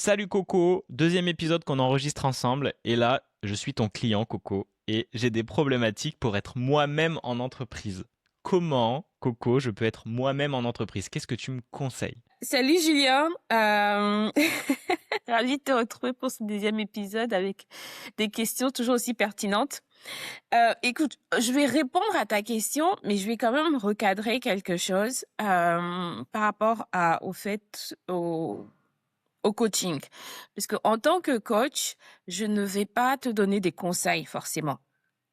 Salut Coco, deuxième épisode qu'on enregistre ensemble et là, je suis ton client Coco et j'ai des problématiques pour être moi-même en entreprise. Comment, Coco, je peux être moi-même en entreprise? Qu'est-ce que tu me conseilles? Salut Julien, ravie de te retrouver pour ce deuxième épisode avec des questions toujours aussi pertinentes. Écoute, je vais répondre à ta question, mais je vais quand même recadrer quelque chose par rapport au coaching. Parce que en tant que coach, je ne vais pas te donner des conseils forcément.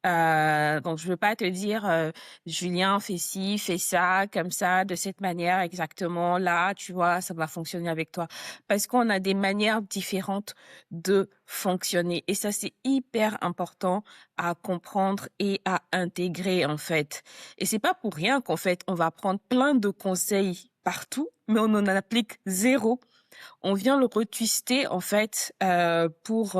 Donc je veux pas te dire Julien fais ci, fais ça, comme ça, de cette manière exactement. Là, tu vois, ça va fonctionner avec toi. Parce qu'on a des manières différentes de fonctionner. Et ça, c'est hyper important à comprendre et à intégrer, en fait. Et c'est pas pour rien qu'en fait, on va prendre plein de conseils partout, mais on en applique zéro. On vient le retwister en fait pour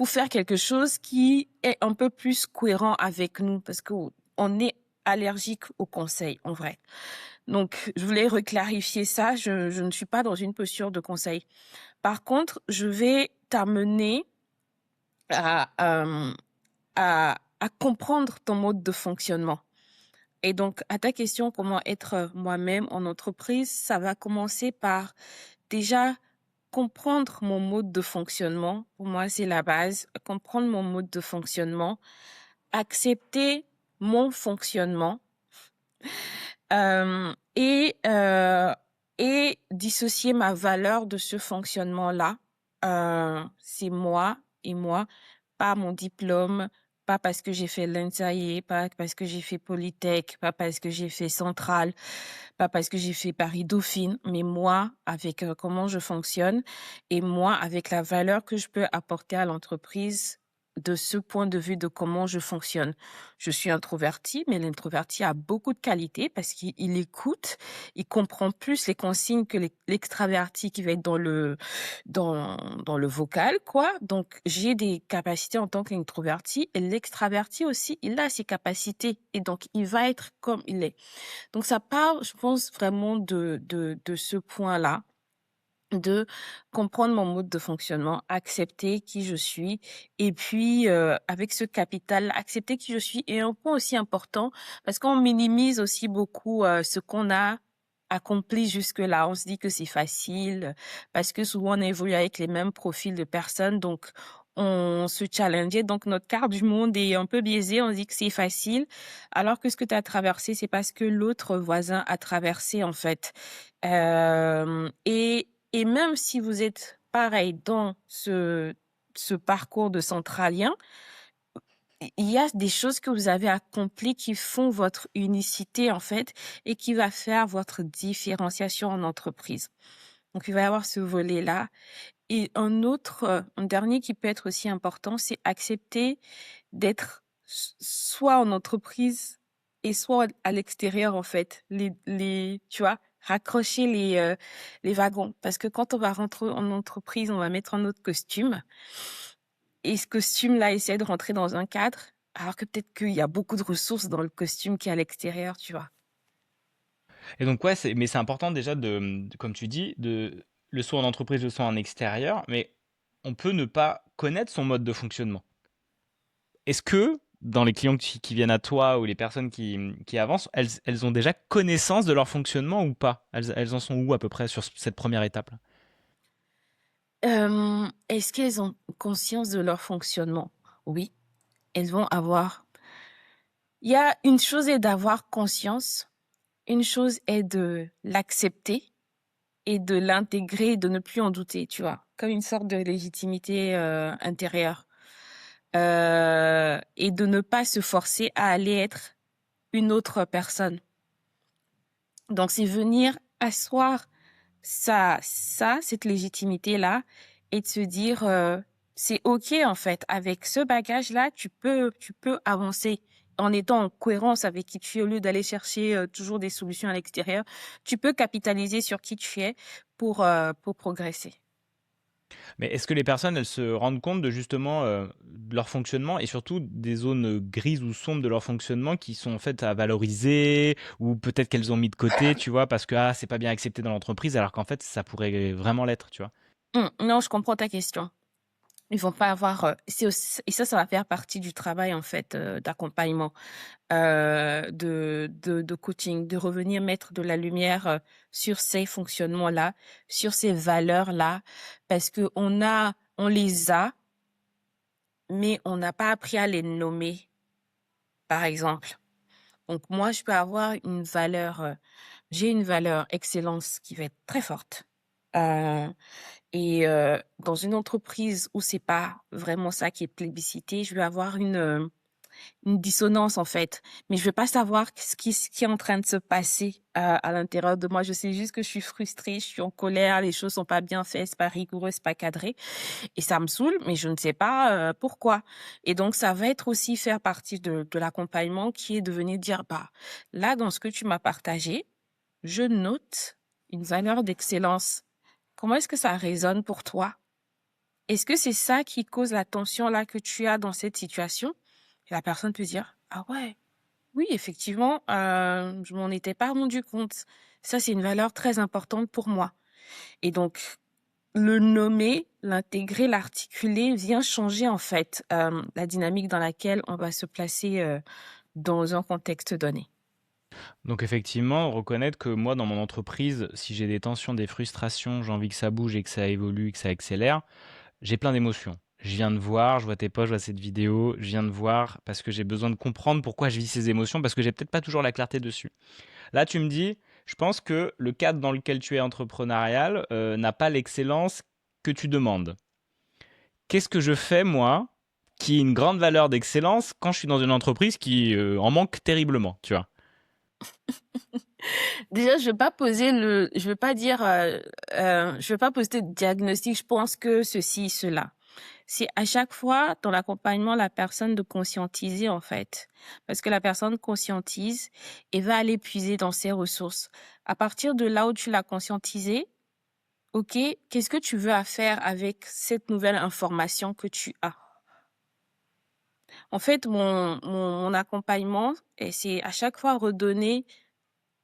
faire quelque chose qui est un peu plus cohérent avec nous parce que on est allergique aux conseils en vrai. Donc je voulais reclarifier ça. Je ne suis pas dans une posture de conseil. Par contre, je vais t'amener à à comprendre ton mode de fonctionnement. Et donc, à ta question, comment être moi-même en entreprise, ça va commencer par déjà comprendre mon mode de fonctionnement. Pour moi, c'est la base. Comprendre mon mode de fonctionnement, accepter mon fonctionnement euh, et euh, et dissocier ma valeur de ce fonctionnement-là. C'est moi et moi, pas mon diplôme, pas parce que j'ai fait l'INSAE, pas parce que j'ai fait Polytech, pas parce que j'ai fait Centrale, pas parce que j'ai fait Paris-Dauphine, mais moi avec comment je fonctionne et moi avec la valeur que je peux apporter à l'entreprise de ce point de vue de comment je fonctionne. Je suis introvertie, mais l'introverti a beaucoup de qualités parce qu'il écoute, il comprend plus les consignes que l'extraverti qui va être dans le vocal, quoi. Donc, j'ai des capacités en tant qu'introverti et l'extraverti aussi, il a ses capacités et donc il va être comme il est. Donc, ça part, je pense, vraiment de ce point-là de comprendre mon mode de fonctionnement, accepter qui je suis et puis avec ce capital, accepter qui je suis est un point aussi important parce qu'on minimise aussi beaucoup ce qu'on a accompli jusque-là. On se dit que c'est facile parce que souvent on évolue avec les mêmes profils de personnes donc on se challengeait donc notre carte du monde est un peu biaisée, on se dit que c'est facile alors que ce que tu as traversé c'est parce que l'autre voisin a traversé en fait. Et même si vous êtes pareil dans ce parcours de centralien, il y a des choses que vous avez accomplies qui font votre unicité, en fait, et qui va faire votre différenciation en entreprise. Donc, il va y avoir ce volet-là. Et un dernier qui peut être aussi important, c'est accepter d'être soit en entreprise et soit à l'extérieur, en fait. Tu vois, raccrocher les wagons. Parce que quand on va rentrer en entreprise, on va mettre un autre costume. Et ce costume-là essaie de rentrer dans un cadre, alors que peut-être qu'il y a beaucoup de ressources dans le costume qui est à l'extérieur, tu vois. Et donc ouais, mais c'est important déjà comme tu dis, le saut en entreprise, le saut en extérieur, mais on peut ne pas connaître son mode de fonctionnement. Est-ce que dans les clients qui viennent à toi ou les personnes qui avancent, elles ont déjà connaissance de leur fonctionnement ou pas? Elles en sont où à peu près sur cette première étape? Est-ce qu'elles ont conscience de leur fonctionnement? Oui, elles vont avoir. Il y a une chose est d'avoir conscience, une chose est de l'accepter et de l'intégrer, de ne plus en douter, tu vois, comme une sorte de légitimité intérieure. Et de ne pas se forcer à aller être une autre personne. Donc, c'est venir asseoir cette légitimité-là et de se dire, c'est OK, en fait. Avec ce bagage-là, tu peux avancer en étant en cohérence avec qui tu es au lieu d'aller chercher toujours des solutions à l'extérieur. Tu peux capitaliser sur qui tu es pour progresser. Mais est-ce que les personnes, elles se rendent compte de justement de leur fonctionnement et surtout des zones grises ou sombres de leur fonctionnement qui sont en fait à valoriser ou peut-être qu'elles ont mis de côté, tu vois, parce que ah, c'est pas bien accepté dans l'entreprise alors qu'en fait ça pourrait vraiment l'être, tu vois. Non, je comprends ta question. Ils vont pas avoir, et ça va faire partie du travail, en fait, d'accompagnement, de coaching, de revenir mettre de la lumière, sur ces fonctionnements-là, sur ces valeurs-là, parce que on les a, mais on n'a pas appris à les nommer, par exemple. Donc moi, je peux avoir j'ai une valeur excellence qui va être très forte, heu dans une entreprise où c'est pas vraiment ça qui est plébiscité, je vais avoir une dissonance, en fait. Mais je vais pas savoir ce qui est en train de se passer, à l'intérieur de moi. Je sais juste que je suis frustrée, je suis en colère, les choses sont pas bien faites, c'est pas rigoureux, c'est pas cadré et ça me saoule, mais je ne sais pas, pourquoi. Et donc ça va être aussi faire partie de l'accompagnement qui est de venir dire: «Bah, là, dans ce que tu m'as partagé, je note une valeur d'excellence. Comment est-ce que ça résonne pour toi? Est-ce que c'est ça qui cause la tension là que tu as dans cette situation?» Et la personne peut dire: «Ah ouais, oui, effectivement, je m'en étais pas rendu compte. Ça, c'est une valeur très importante pour moi.» Et donc, le nommer, l'intégrer, l'articuler vient changer en fait la dynamique dans laquelle on va se placer dans un contexte donné. Donc effectivement, reconnaître que moi dans mon entreprise, si j'ai des tensions, des frustrations, j'ai envie que ça bouge et que ça évolue, que ça accélère, j'ai plein d'émotions. Je viens de voir, je vois tes posts, je vois cette vidéo, je viens de voir parce que j'ai besoin de comprendre pourquoi je vis ces émotions parce que j'ai peut-être pas toujours la clarté dessus. Là, tu me dis, je pense que le cadre dans lequel tu es entrepreneurial n'a pas l'excellence que tu demandes. Qu'est-ce que je fais, moi, qui a une grande valeur d'excellence quand je suis dans une entreprise qui en manque terriblement, tu vois? Déjà, je veux pas dire, je veux pas poser de diagnostic. Je pense que ceci, cela. C'est à chaque fois dans l'accompagnement, la personne de conscientiser, en fait. Parce que la personne conscientise et va aller puiser dans ses ressources. À partir de là où tu l'as conscientisé, OK, qu'est-ce que tu veux à faire avec cette nouvelle information que tu as? En fait, mon accompagnement, et c'est à chaque fois redonner,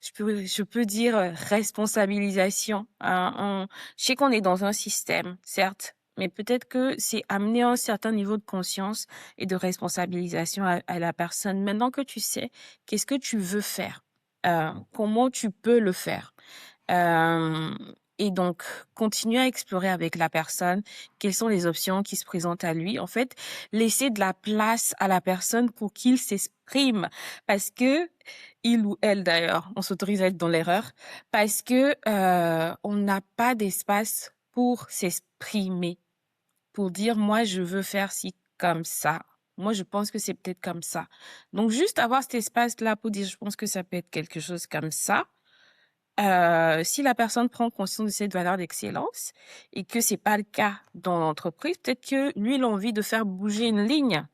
je peux dire, responsabilisation. Je sais qu'on est dans un système, certes, mais peut-être que c'est amener un certain niveau de conscience et de responsabilisation à la personne. Maintenant que tu sais, qu'est-ce que tu veux faire? Comment tu peux le faire? Hem Et donc continuer à explorer avec la personne quelles sont les options qui se présentent à lui. En fait, laisser de la place à la personne pour qu'il s'exprime parce que il ou elle d'ailleurs, on s'autorise à être dans l'erreur parce que, on n'a pas d'espace pour s'exprimer, pour dire: «Moi, je veux faire ci comme ça. Moi, je pense que c'est peut-être comme ça.» Donc juste avoir cet espace-là pour dire: «Je pense que ça peut être quelque chose comme ça.» Si la personne prend conscience de cette valeur d'excellence et que c'est pas le cas dans l'entreprise, peut-être que lui, il a envie de faire bouger une ligne.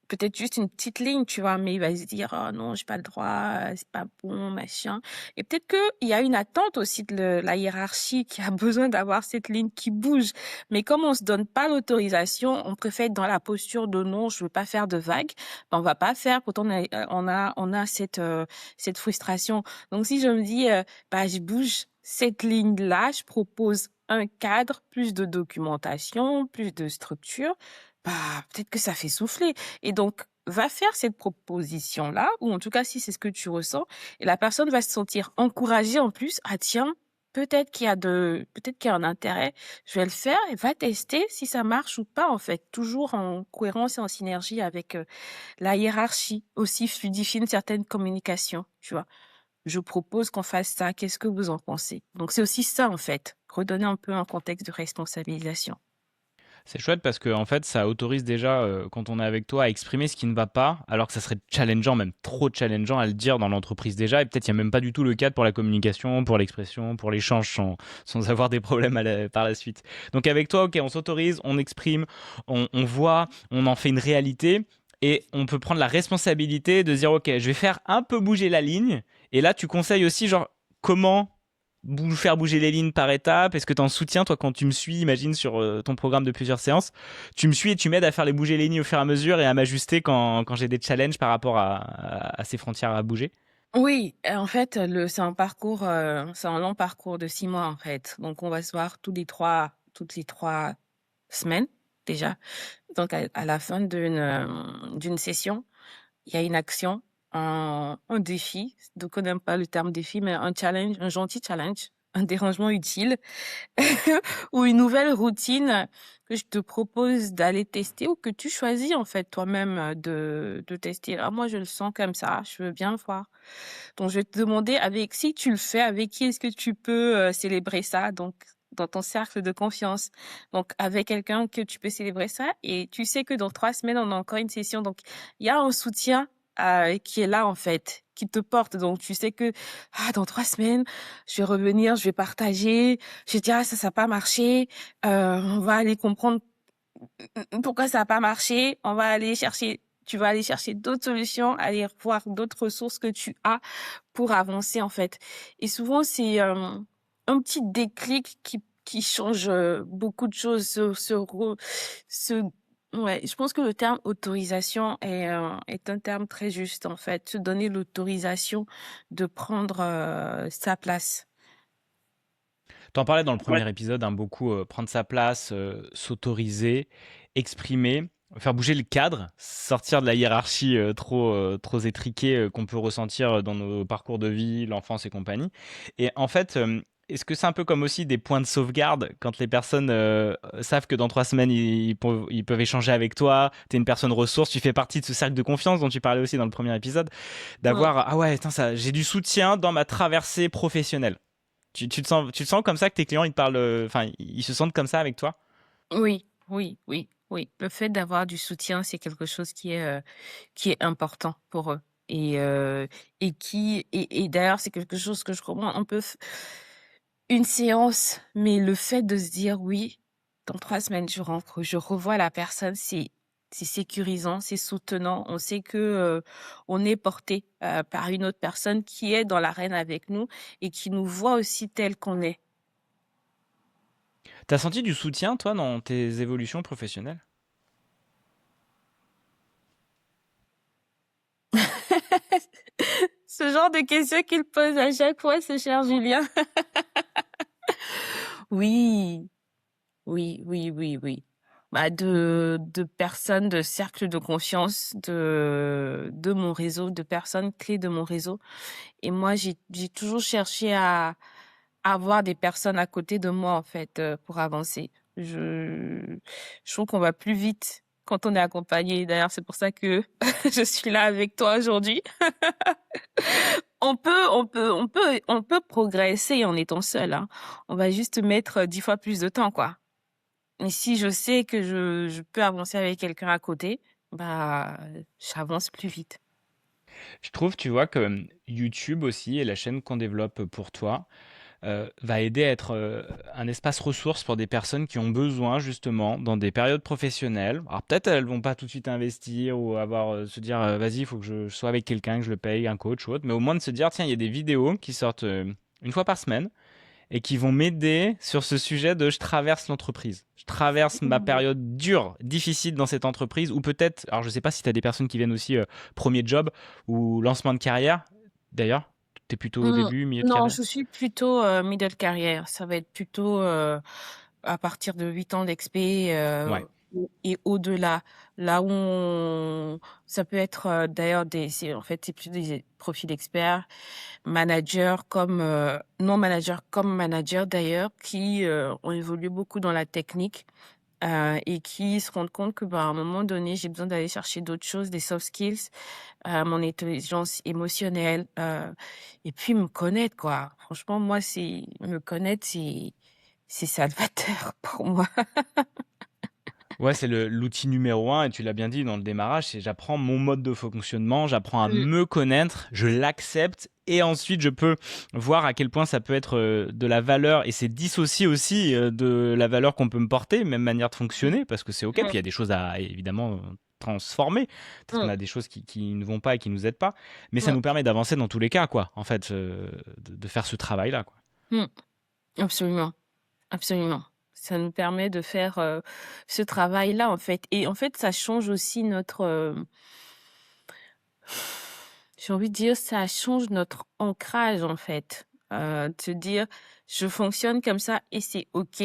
Peut-être juste une petite ligne, tu vois? Mais il va se dire: «Oh non, j'ai pas le droit, c'est pas bon, machin.» Et peut-être qu'il y a une attente aussi de la hiérarchie qui a besoin d'avoir cette ligne qui bouge. Mais comme on se donne pas l'autorisation, on préfère être dans la posture de: «Non, je veux pas faire de vagues», ben, on va pas faire. Pourtant on a cette frustration. Donc si je me dis, bah, je bouge cette ligne-là, je propose un cadre, plus de documentation, plus de structure, bah, peut-être que ça fait souffler. Et donc, va faire cette proposition-là, ou en tout cas, si c'est ce que tu ressens, et la personne va se sentir encouragée en plus. Ah tiens, peut-être qu'il y a un intérêt, je vais le faire, et va tester si ça marche ou pas, en fait. Toujours en cohérence et en synergie avec la hiérarchie. Aussi fluidifier une certaine communication, tu vois. Je propose qu'on fasse ça, qu'est-ce que vous en pensez? Donc c'est aussi ça, en fait, redonner un peu un contexte de responsabilisation. C'est chouette parce que en fait, ça autorise déjà, quand on est avec toi, à exprimer ce qui ne va pas, alors que ça serait challengeant, même trop challengeant à le dire dans l'entreprise déjà. Et peut-être il n'y a même pas du tout le cadre pour la communication, pour l'expression, pour l'échange sans avoir des problèmes par la suite. Donc avec toi, ok, on s'autorise, on exprime, on voit, on en fait une réalité. Et on peut prendre la responsabilité de dire, ok, je vais faire un peu bouger la ligne. Et là, tu conseilles aussi, genre, comment faire bouger les lignes par étapes? Est-ce que tu en soutiens, toi, quand tu me suis, imagine, sur ton programme de plusieurs séances, tu me suis et tu m'aides à faire les bouger les lignes au fur et à mesure et à m'ajuster quand j'ai des challenges par rapport à ces frontières à bouger? Oui, en fait, c'est un parcours, c'est un long parcours de 6 mois, en fait. Donc on va se voir toutes les 3 semaines, déjà. Donc à la fin d'une session, il y a une action, un défi, donc on n'aime pas le terme défi, mais un challenge, un gentil challenge, un dérangement utile ou une nouvelle routine que je te propose d'aller tester ou que tu choisis en fait toi-même de tester. Ah, moi, je le sens comme ça, je veux bien le voir. Donc, je vais te demander avec, si tu le fais, avec qui est-ce que tu peux célébrer ça? Donc, dans ton cercle de confiance. Donc, avec quelqu'un que tu peux célébrer ça et tu sais que dans 3 semaines, on a encore une session. Donc, il y a un soutien qui est là en fait, qui te porte. Donc, tu sais que dans 3 semaines, je vais revenir, je vais partager, je vais dire ça n'a pas marché. On va aller comprendre pourquoi ça n'a pas marché. On va aller chercher. Tu vas aller chercher d'autres solutions, aller voir d'autres ressources que tu as pour avancer en fait. Et souvent c'est un petit déclic qui change beaucoup de choses. Ce ouais, je pense que le terme autorisation est un terme très juste en fait. Se donner l'autorisation de prendre sa place. T'en parlais dans le Ouais. premier épisode, hein, beaucoup prendre sa place, s'autoriser, exprimer, faire bouger le cadre, sortir de la hiérarchie trop étriquée qu'on peut ressentir dans nos parcours de vie, l'enfance et compagnie. Et en fait, est-ce que c'est un peu comme aussi des points de sauvegarde quand les personnes savent que dans 3 semaines ils peuvent échanger avec toi, t'es une personne ressource, tu fais partie de ce cercle de confiance dont tu parlais aussi dans le premier épisode, Mm. d'avoir ah ouais, ça, j'ai du soutien dans ma traversée professionnelle. Tu te sens comme ça que tes clients ils te parlent, enfin ils se sentent comme ça avec toi? Oui, oui, oui, oui. Le fait d'avoir du soutien, c'est quelque chose qui est important pour eux et et d'ailleurs, c'est quelque chose que je comprends. On peut f une séance, mais le fait de se dire: «Oui, dans 3 semaines, je rentre, je revois la personne», c'est sécurisant, c'est soutenant. On sait que, on est porté, par une autre personne qui est dans l'arène avec nous et qui nous voit aussi tels qu'on est. T'as senti du soutien toi dans tes évolutions professionnelles? Ce genre de questions qu'il pose à chaque fois, ce cher Julien. Oui, oui, oui, oui, oui. Bah, de personnes, de cercle de confiance, de mon réseau, de personnes clés de mon réseau. Et moi, j'ai toujours cherché à avoir des personnes à côté de moi, en fait, pour avancer. Je trouve qu'on va plus vite quand on est accompagné. D'ailleurs, c'est pour ça que je suis là avec toi aujourd'hui. On peut progresser en étant seul, hein. On va juste mettre 10 fois plus de temps, quoi. Et si je sais que je peux avancer avec quelqu'un à côté, bah, j'avance plus vite. Je trouve, tu vois, que YouTube aussi et la chaîne qu'on développe pour toi, va aider à être un espace ressource pour des personnes qui ont besoin justement dans des périodes professionnelles. Alors peut-être elles vont pas tout de suite investir ou avoir se dire vas-y il faut que je sois avec quelqu'un, que je le paye, un coach ou autre, mais au moins de se dire tiens il y a des vidéos qui sortent une fois par semaine et qui vont m'aider sur ce sujet de je traverse l'entreprise. Je traverse ma Mmh. période dure, difficile dans cette entreprise, ou peut-être, alors je sais pas si tu as des personnes qui viennent aussi premier job ou lancement de carrière. D'ailleurs, tu es plutôt au Mmh. début, milieu de Non, carrière. je suis plutôt, middle carrière. Ça va être plutôt, à partir de 8 ans d'expé, Ouais. et au-delà. Là où ça peut être, d'ailleurs c'est en fait, c'est plus des profils experts, managers comme, non managers comme managers d'ailleurs, qui, ont évolué beaucoup dans la technique, et qui se rendent compte que, bah, à un moment donné, j'ai besoin d'aller chercher d'autres choses, des soft skills, mon intelligence émotionnelle, et puis me connaître, quoi. Franchement, moi, c'est me connaître, c'est salvateur pour moi. Ouais, c'est l'outil numéro un, et tu l'as bien dit dans le démarrage, c'est j'apprends mon mode de fonctionnement, j'apprends à Mmh. me connaître, je l'accepte, et ensuite je peux voir à quel point ça peut être de la valeur, et c'est dissocié aussi de la valeur qu'on peut me porter, même manière de Mmh. fonctionner, parce que c'est ok, puis Mmh. il y a des choses à évidemment transformer, peut-être qu'on Mmh. a des choses qui ne vont pas et qui nous aident pas, mais ça Mmh. nous permet d'avancer dans tous les cas, quoi, en fait, de faire ce travail-là, quoi. Mmh. Absolument, absolument. Ça nous permet de faire, ce travail-là, en fait et en fait, ça change aussi notre, j'ai envie de dire, ça change notre ancrage, en fait. De se dire: «Je fonctionne comme ça et c'est OK».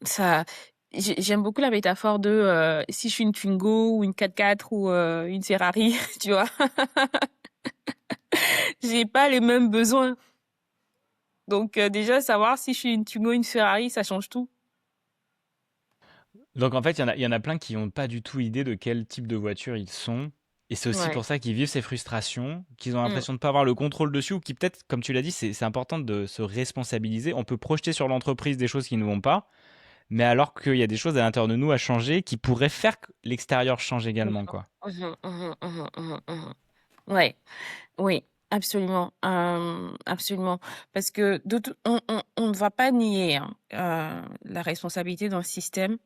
Ça j'aime beaucoup la métaphore de, si je suis une Twingo ou une 4x4 ou, une Ferrari, tu vois? J'ai pas les mêmes besoins. Donc, déjà savoir si je suis une Twingo ou une Ferrari, ça change tout. Donc en fait, il y en a plein qui n'ont pas du tout idée de quel type de voiture ils sont. Et c'est aussi Ouais. pour ça qu'ils vivent ces frustrations, qu'ils ont Mmh. l'impression de ne pas avoir le contrôle dessus, ou qui peut-être, comme tu l'as dit, c'est important de se responsabiliser. On peut projeter sur l'entreprise des choses qui ne vont pas, mais alors qu'il y a des choses à l'intérieur de nous à changer qui pourraient faire que l'extérieur change Mmh également, mh. quoi. Mmh mh. Mmh mh. Mmh. Ouais, oui, absolument, absolument. Parce que de tout on ne va pas nier, hein, la responsabilité d'un système,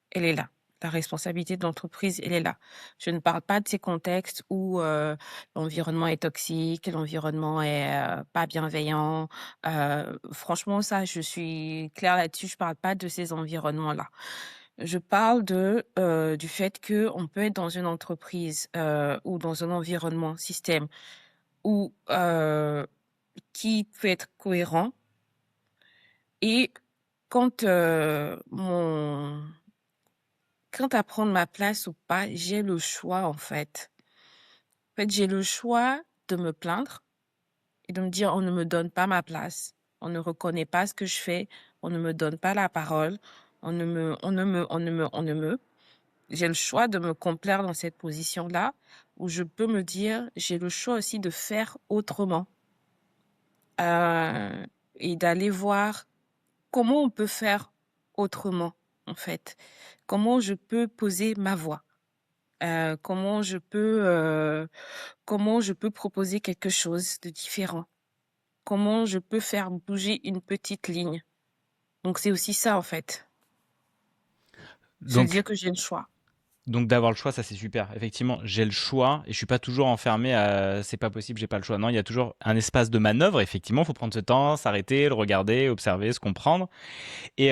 elle est là. La responsabilité de l'entreprise, elle est là. Je ne parle pas de ces contextes où, l'environnement est toxique, l'environnement est, pas bienveillant. Franchement, ça, je suis claire là-dessus, je parle pas de ces environnements-là. Je parle du fait qu'on peut être dans une entreprise, ou dans un environnement, système où, qui peut être cohérent et quand, quant à prendre ma place ou pas, j'ai le choix, en fait. En fait, j'ai le choix de me plaindre et de me dire: «On ne me donne pas ma place. On ne reconnaît pas ce que je fais. On ne me donne pas la parole. On ne me». J'ai le choix de me complaire dans cette position-là ou je peux me dire: «J'ai le choix aussi de faire autrement», heu et d'aller voir comment on peut faire autrement, en fait. Comment je peux poser ma voix? Comment je peux proposer quelque chose de différent? Comment je peux faire bouger une petite ligne? Donc c'est aussi ça, en fait, se dire Donc, que j'ai le choix. donc d'avoir le choix, ça c'est super. Effectivement, j'ai le choix et je suis pas toujours enfermé à c'est pas possible, j'ai pas le choix. Non, il y a toujours un espace de manœuvre. Effectivement, il faut prendre ce temps, s'arrêter, le regarder, observer, se comprendre. Et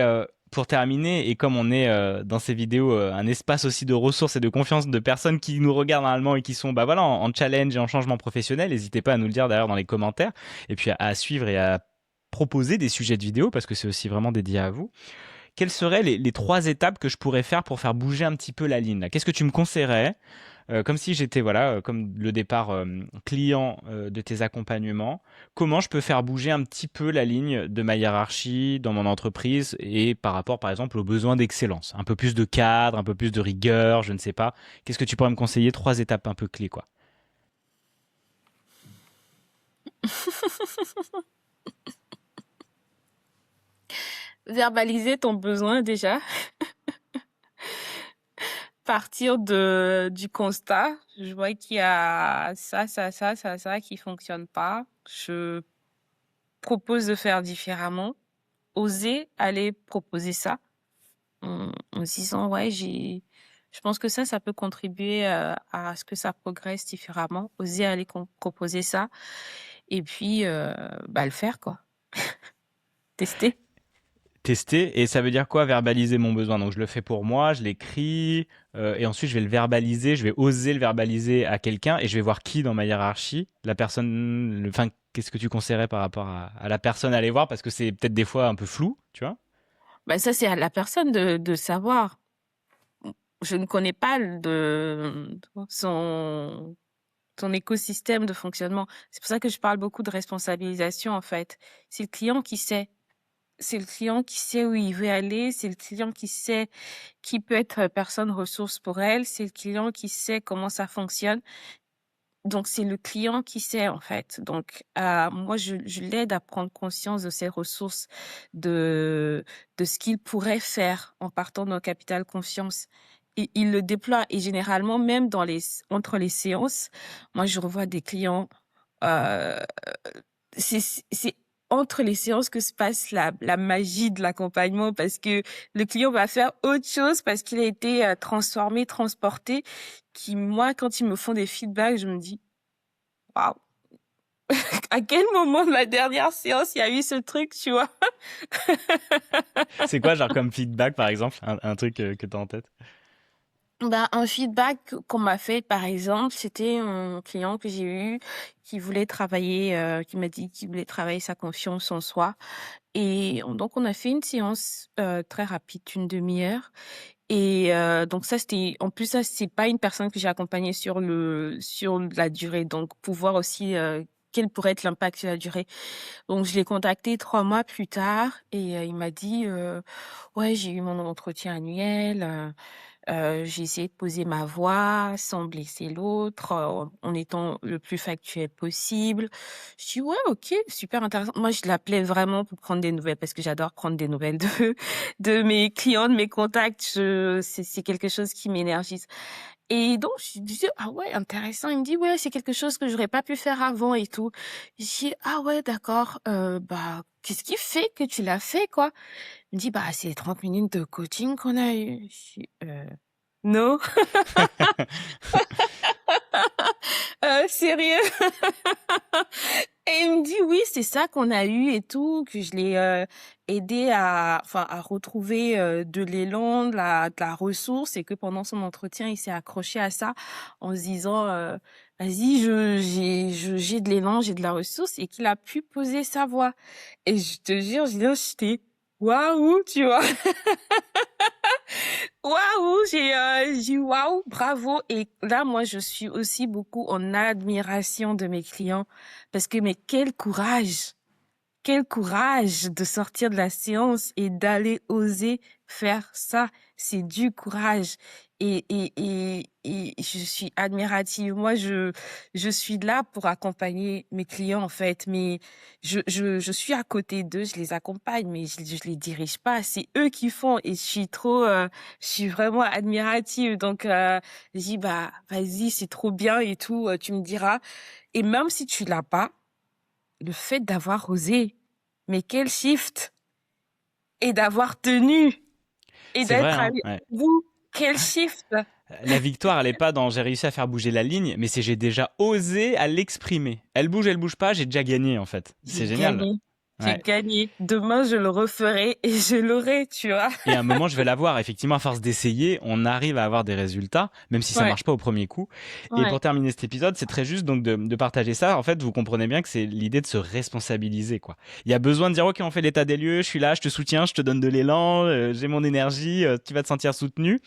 pour terminer, et comme on est dans ces vidéos un espace aussi de ressources et de confiance de personnes qui nous regardent normalement et qui sont bah voilà en challenge et en changement professionnel, n'hésitez pas à nous le dire d'ailleurs dans les commentaires et puis à suivre et à proposer des sujets de vidéos parce que c'est aussi vraiment dédié à vous. Quelles seraient les trois étapes que je pourrais faire pour faire bouger un petit peu la ligne là? Qu'est-ce que tu me conseillerais? Comme si j'étais voilà, comme le départ client de tes accompagnements, comment je peux faire bouger un petit peu la ligne de ma hiérarchie dans mon entreprise et par rapport par exemple aux besoins d'excellence, un peu plus de cadre, un peu plus de rigueur, je ne sais pas. Qu'est-ce que tu pourrais me conseiller? Trois étapes un peu clés quoi. Verbaliser ton besoin déjà, partir du constat. Je vois qu'il y a ça, ça, ça, ça, ça qui fonctionne pas. Je propose de faire différemment. Oser aller proposer ça en se disant: «Ouais, je pense que ça peut contribuer, à ce que ça progresse différemment». Oser aller proposer ça et puis, bah, le faire quoi. Tester. Tester, et ça veut dire quoi verbaliser mon besoin? Donc je le fais pour moi, je l'écris, et ensuite je vais le verbaliser, je vais oser le verbaliser à quelqu'un et je vais voir qui dans ma hiérarchie, la personne, enfin qu'est-ce que tu conseillerais par rapport à la personne à aller voir parce que c'est peut-être des fois un peu flou, tu vois? Bah, ça, c'est à la personne de savoir. Je ne connais pas son écosystème de fonctionnement. C'est pour ça que je parle beaucoup de responsabilisation, en fait. C'est le client qui sait. C'est le client qui sait où il veut aller, c'est le client qui sait qui peut être, personne ressource pour elle, c'est le client qui sait comment ça fonctionne. Donc c'est le client qui sait, en fait. Donc moi je l'aide à prendre conscience de ses ressources, de ce qu'il pourrait faire en partant d'un capital confiance et il le déploie et généralement même entre les séances, moi je revois des clients, heu c'est entre les séances que se passe la magie de l'accompagnement parce que le client va faire autre chose parce qu'il a été, transformé, transporté, qui moi, quand ils me font des feedbacks, je me dis: «Waouh!» à quel moment de la dernière séance il y a eu ce truc, tu vois? C'est quoi, genre, comme feedback, par exemple, un truc que tu as en tête? Ben, un feedback qu'on m'a fait, par exemple, c'était un client que j'ai eu qui voulait travailler, qui m'a dit qu'il voulait travailler sa confiance en soi. Et donc, on a fait une séance très rapide, une demi-heure. Et donc ça, c'était en plus ça, c'est pas une personne que j'ai accompagnée sur la durée, donc pour voir aussi quel pourrait être l'impact sur la durée. Donc je l'ai contacté 3 mois plus tard et il m'a dit ouais, j'ai eu mon entretien annuel. J'ai essayé de poser ma voix sans blesser l'autre, en étant le plus factuel possible. Je dis: «Ouais, OK, super intéressant». Moi, je l'appelais vraiment pour prendre des nouvelles parce que j'adore prendre des nouvelles de mes clients, de mes contacts. C'est quelque chose qui m'énergise et donc je lui disais: «Ah ouais, intéressant». Il me dit: «Ouais, c'est quelque chose que j'aurais pas pu faire avant et tout». Je dis: «Ah ouais, d'accord, bah, qu'est-ce qui fait que tu l'as fait, quoi?» Il me dit: «Bah, c'est les 30 minutes de coaching qu'on a eu». Je dis: non, sérieux?» Et il me dit: «Oui, c'est ça qu'on a eu et tout, que je l'ai, aidé à retrouver, de l'élan, de la ressource et que pendant son entretien, il s'est accroché à ça en se disant, "Vas-y, j'ai de l'élan, j'ai de la ressource" et qu'il a pu poser sa voix». Et je te jure, j'étais: «Waouh!» tu vois? Waouh, j'ai dit: «Waouh, bravo». Et là, moi, je suis aussi beaucoup en admiration de mes clients parce que mais quel courage de sortir de la séance et d'aller oser faire ça. C'est du courage et je suis admirative. Moi, je suis là pour accompagner mes clients, en fait, mais je suis à côté d'eux, je les accompagne, mais je les dirige pas. C'est eux qui font et je suis vraiment admirative. Donc, je dis: «Bah, vas-y, c'est trop bien et tout, tu me diras». Et même si tu l'as pas, le fait d'avoir osé, mais quel shift! Et d'avoir tenu et C'est vrai, d'être hein, allé ouais. au bout, quel shift! La victoire, elle est pas dans j'ai réussi à faire bouger la ligne, mais c'est j'ai déjà osé à l'exprimer. Elle bouge pas, j'ai déjà gagné, en fait. J'ai C'est génial. gagné, j'ai Ouais. gagné. Demain, je le referai et je l'aurai, tu vois? Et à un moment, je vais l'avoir. Effectivement, à force d'essayer, on arrive à avoir des résultats, même si ça Ouais, marche pas au premier coup. Et ouais. pour terminer cet épisode, c'est très juste donc de partager ça. En fait, vous comprenez bien que c'est l'idée de se responsabiliser, quoi. Il y a besoin de dire, OK, on fait l'état des lieux, je suis là, je te soutiens, je te donne de l'élan, j'ai mon énergie, tu vas te sentir soutenu.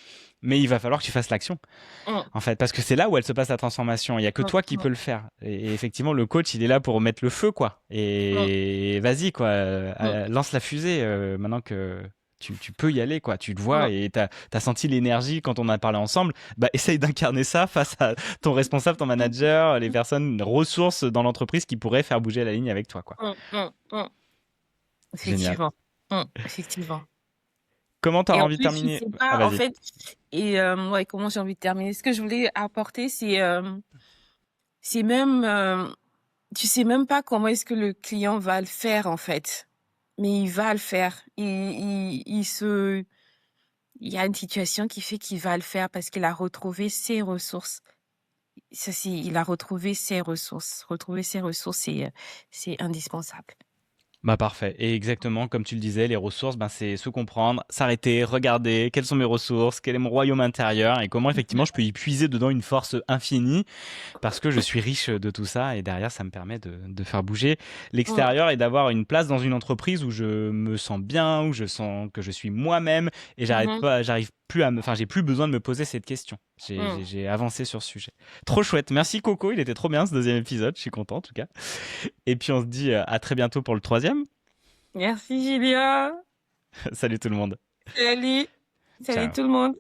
Mais il va falloir que tu fasses l'action, Mmh, en fait, parce que c'est là où elle se passe la transformation. Il y a que mmh, toi qui mmh, peux le faire. Et effectivement, le coach, il est là pour mettre le feu, quoi. mmh, Et vas-y, quoi, mmh, lance la fusée maintenant que tu peux y aller, quoi. Tu te vois mmh, et t'as senti l'énergie quand on a parlé ensemble. Bah, essaye d'incarner ça face à ton responsable, ton manager, les personnes ressources dans l'entreprise qui pourraient faire bouger la ligne avec toi, quoi. mmh, mmh, mmh. Génial. Effectivement, effectivement. Comment t'as Et en envie de plus, je terminer? sais Ah, pas, en vas-y. fait. Et ouais, comment j'ai envie de terminer? Ce que je voulais apporter, c'est même, tu sais même pas comment est-ce que le client va le faire, en fait. Mais il va le faire. Il y a une situation qui fait qu'il va le faire parce qu'il a retrouvé ses ressources. Ça, il a retrouvé ses ressources. Retrouver ses ressources, c'est indispensable. Bah parfait. Et exactement comme tu le disais, les ressources, ben, c'est se comprendre, s'arrêter, regarder quelles sont mes ressources, quel est mon royaume intérieur et comment effectivement je peux y puiser dedans une force infinie parce que je suis riche de tout ça et derrière ça me permet de faire bouger Mmh, l'extérieur et d'avoir une place dans une entreprise où je me sens bien, où je sens que je suis moi-même et mmh, j'arrive plus à enfin j'ai plus besoin de me poser cette question. mmh. J'ai avancé sur ce sujet. Trop chouette. Merci Coco, il était trop bien ce deuxième épisode, je suis content en tout cas. Et puis on se dit à très bientôt pour le troisième. Merci Julia. Salut tout le monde. Salut. Salut Ciao. tout le monde.